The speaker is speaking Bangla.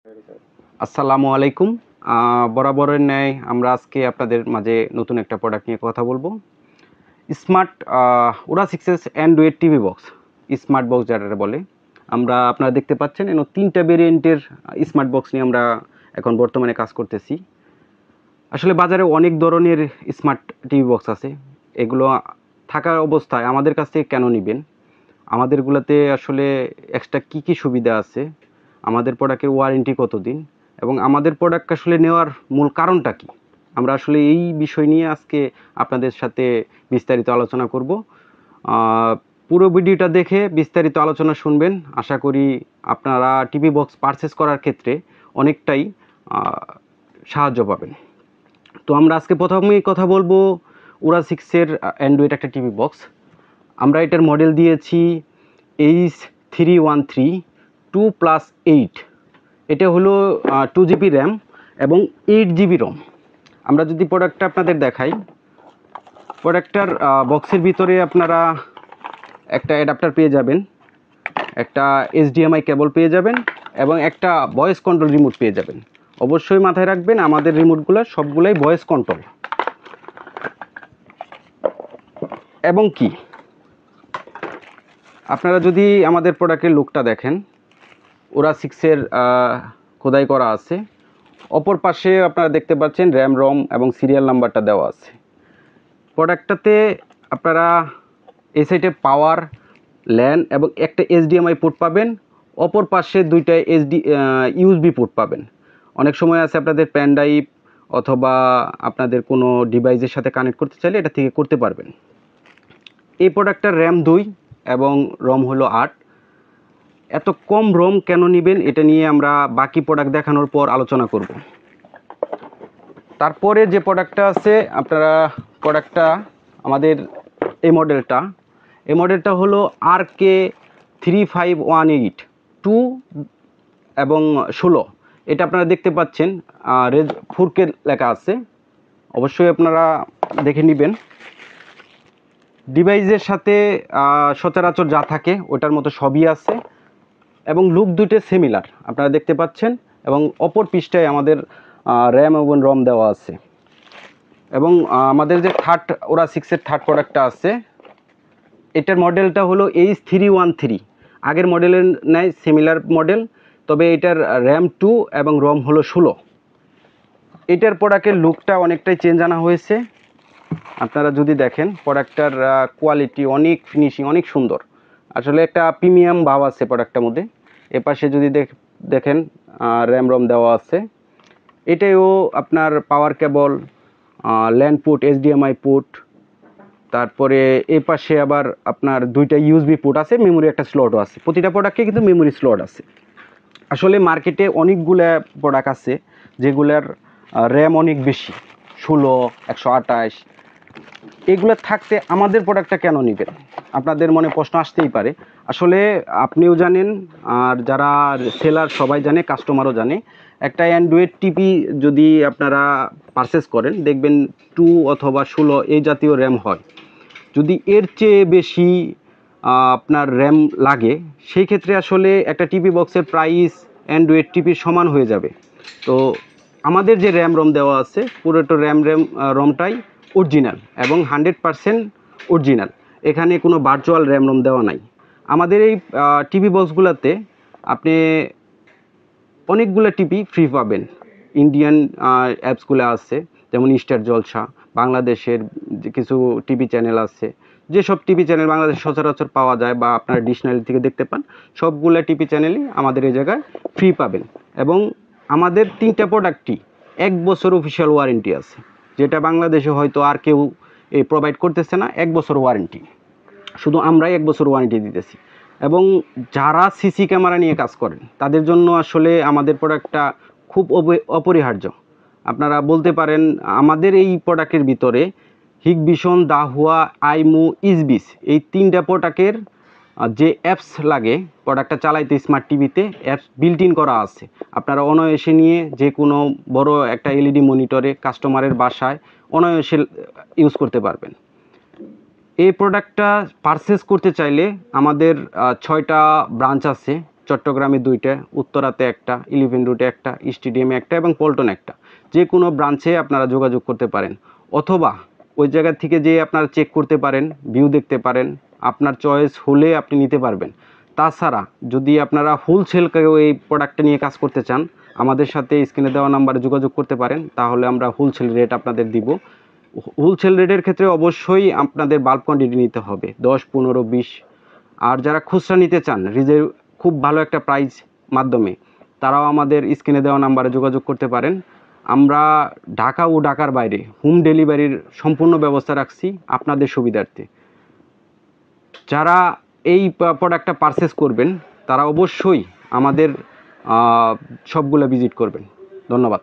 আসসালামু আলাইকুম। বরাবরের ন্যায় আমরা আজকে আপনাদের মাঝে নতুন একটা প্রোডাক্ট নিয়ে কথা বলবো। স্মার্ট ওরা 6s Android TV box, smart box যেটাকে বলে। আপনারা দেখতে পাচ্ছেন এখানে 3টা ভেরিয়েন্টের স্মার্ট বক্স নিয়ে আমরা এখন বর্তমানে কাজ করতেছি। আসলে বাজারে অনেক ধরনের স্মার্ট টিভি বক্স আছে। এগুলো থাকার অবস্থায় আমাদের কাছ থেকে কেন নিবেন? আমাদেরগুলোতে আসলে এক্সট্রা কী সুবিধা আছে? আমাদের প্রোডাক্টের ওয়ারেন্টি কতদিন? এবং আমাদের প্রোডাক্ট আসলে নেওয়ার মূল কারণটা কী? আমরা আসলে এই বিষয় নিয়ে আজকে আপনাদের সাথে বিস্তারিত আলোচনা করব। পুরো ভিডিওটা দেখে বিস্তারিত আলোচনা শুনবেন। আশা করি আপনারা টিভি বক্স পারচেস করার ক্ষেত্রে অনেকটাই সাহায্য পাবেন। তো আমরা আজকে প্রথমেই কথা বলবো ওরা 6-এর অ্যান্ড্রয়েড একটা টিভি বক্স। আমরা এটার মডেল দিয়েছি H313 2+8। এটা হলো 2GB র্যাম এবং 8GB রম। আমরা যদি প্রোডাক্টটা আপনাদের দেখাই, প্রোডাক্টটার বক্সের ভিতরে আপনারা একটা অ্যাডাপ্টার পেয়ে যাবেন, একটা HDMI কেবল পেয়ে যাবেন এবং একটা ভয়েস কন্ট্রোল রিমোট পেয়ে যাবেন। অবশ্যই মাথায় রাখবেন আমাদের রিমোটগুলো সবগুলাই ভয়েস কন্ট্রোল। এবং কি আপনারা যদি আমাদের প্রোডাক্টের লুকটা দেখেন, ওরা 6-এর খোদাই করা আছে। অপর পাশে আপনারা দেখতে পাচ্ছেন র্যাম, রম এবং সিরিয়াল নাম্বারটা দেওয়া আছে। প্রোডাক্টটাতে আপনারা এই সাইডে পাওয়ার, ল্যান এবং একটা HDMI পোর্ট পাবেন। অপর পাশে 2টা USB পোর্ট পাবেন। অনেক সময় আছে আপনাদের পেন ড্রাইভ অথবা আপনাদের কোনো ডিভাইসের সাথে কানেক্ট করতে চাইলে এটা থেকে করতে পারবেন। এই প্রোডাক্টটার র্যাম 2 এবং রম হলো 8। এত কম রম কেন নেবেন এটা নিয়ে আমরা বাকি প্রোডাক্ট দেখানোর পর আলোচনা করব। তারপরে যে প্রোডাক্টটা আছে, আপনারা প্রোডাক্টটা আমাদের এই মডেলটা হলো RK3518 2 এবং 16। এটা আপনারা দেখতে পাচ্ছেন রেজ 4K লেখা আছে। অবশ্যই আপনারা দেখে নেবেন। ডিভাইসের সাথে সচরাচর যা থাকে ওটার মতো সবই আছে এবং লুক দুটো সিমিলার আপনারা দেখতে পাচ্ছেন। এবং অপর পৃষ্ঠায় আমাদের র্যাম এবং রম দেওয়া আছে। এবং আমাদের যে ওরা 6-এর থার্ড প্রোডাক্টটা আছে, এটার মডেলটা হলো H313। আগের মডেলের ন্যায় সিমিলার মডেল, তবে এটার র্যাম 2 এবং রম হলো 16। এটার প্রোডাক্টের লুকটা অনেকটাই চেঞ্জ আনা হয়েছে। আপনারা যদি দেখেন প্রোডাক্টটার কোয়ালিটি, অনেক ফিনিশিং, অনেক সুন্দর। আসলে একটা প্রিমিয়াম ভাব আছে প্রোডাক্টটার মধ্যে। এপাশে যদি দেখেন র্যাম, রম দেওয়া আছে। এটাইও আপনার পাওয়ার কেবল, ল্যান পোর্ট, HDMI পোর্ট, তারপরে এই পাশে আবার আপনার 2টা USB পোর্ট আছে, মেমোরি একটা স্লটও আছে। প্রতিটা প্রোডাক্টে কিন্তু মেমোরি স্লট আছে। আসলে মার্কেটে অনেকগুলা প্রোডাক্ট আছে যেগুলার র্যাম অনেক বেশি, 16, 128। এগুলো থাকতে আমাদের প্রোডাক্টটা কেন নেবেন? আপনাদের মনে প্রশ্ন আসতেই পারে। আসলে আপনিও জানেন, আর যারা সেলার সবাই জানে, কাস্টমারও জানে, একটা অ্যান্ড্রয়েড টিভি যদি আপনারা পারচেস করেন দেখবেন 2 অথবা 16 এই জাতীয় র্যাম হয়। যদি এর চেয়ে বেশি আপনার র্যাম লাগে, সেই ক্ষেত্রে আসলে একটা টিভি বক্সের প্রাইস অ্যান্ড্রয়েড টিভির সমান হয়ে যাবে। তো আমাদের যে র্যাম, রম দেওয়া আছে পুরোটা রমটাই অরিজিনাল এবং 100% অরিজিনাল। এখানে কোনো ভার্চুয়াল র্যাম, রম দেওয়া নাই। আমাদের এই টিভি বক্সগুলোতে আপনি অনেকগুলো টিভি ফ্রি পাবেন। ইন্ডিয়ান অ্যাপসগুলো আছে, যেমন স্টার জলসা, বাংলাদেশের যে কিছু টিভি চ্যানেল আছে, যেসব টিভি চ্যানেল বাংলাদেশে সচরাচর পাওয়া যায় বা আপনারা ডিকশনারি থেকে দেখতে পান, সবগুলো টিভি চ্যানেলই আমাদের এই জায়গায় ফ্রি পাবেন। এবং আমাদের 3টা প্রোডাক্টই 1 বছর অফিসিয়াল ওয়ারেন্টি আছে, যেটা বাংলাদেশে হয়তো আর কেউ প্রোভাইড করতেছে না। 1 বছর ওয়ারেন্টি, শুধু আমরাই 1 বছর ওয়ারেন্টি দিতেছি। এবং যারা সিসি ক্যামেরা নিয়ে কাজ করেন তাদের জন্য আসলে আমাদের প্রোডাক্টটা খুব অপরিহার্য। আপনারা বলতে পারেন আমাদের এই প্রোডাক্টের ভিতরে হিগভিশন, দাহুয়া, আইমু, ইসবিস এই 3টা প্রোডাক্টের যে অ্যাপস লাগে প্রোডাক্টটা চালাইতে, স্মার্ট টিভিতে অ্যাপস বিল্ট ইন করা আছে। আপনারা অনায়াসে নিয়ে যে কোনো বড় একটা LED মনিটরে কাস্টমারের বাসায় অনায়াসে ইউজ করতে পারবেন। এই প্রোডাক্টটা পারচেস করতে চাইলে আমাদের 6টা ব্রাঞ্চ আছে। চট্টগ্রামে 2টা, উত্তরাতে একটা, 11 রুটে একটা, স্টেডিয়ামে একটা এবং পল্টনে একটা। যে কোনো ব্রাঞ্চে আপনারা যোগাযোগ করতে পারেন, অথবা ওই জায়গা থেকে যে আপনারা চেক করতে পারেন, ভিউ দেখতে পারেন, আপনার চয়েস হলে আপনি নিতে পারবেন। তাছাড়া যদি আপনারা হোলসেল কেউ এই প্রোডাক্টটা নিয়ে কাজ করতে চান, আমাদের সাথে স্ক্রিনে দেওয়া নাম্বারে যোগাযোগ করতে পারেন, তাহলে আমরা হোলসেল রেট আপনাদের দিব। হোলসেল রেটের ক্ষেত্রে অবশ্যই আপনাদের বাল্ক কোয়ান্টিটি নিতে হবে, 10, 15, 20। আর যারা খুচরা নিতে চান রিজের খুব ভালো একটা প্রাইস মাধ্যমে, তারাও আমাদের স্ক্রিনে দেওয়া নাম্বারে যোগাযোগ করতে পারেন। আমরা ঢাকা ও ঢাকার বাইরে হোম ডেলিভারির সম্পূর্ণ ব্যবস্থা রাখছি আপনাদের সুবিধার্থে। যারা এই প্রোডাক্টটা পারচেস করবেন তারা অবশ্যই আমাদের সবগুলো ভিজিট করবেন। ধন্যবাদ।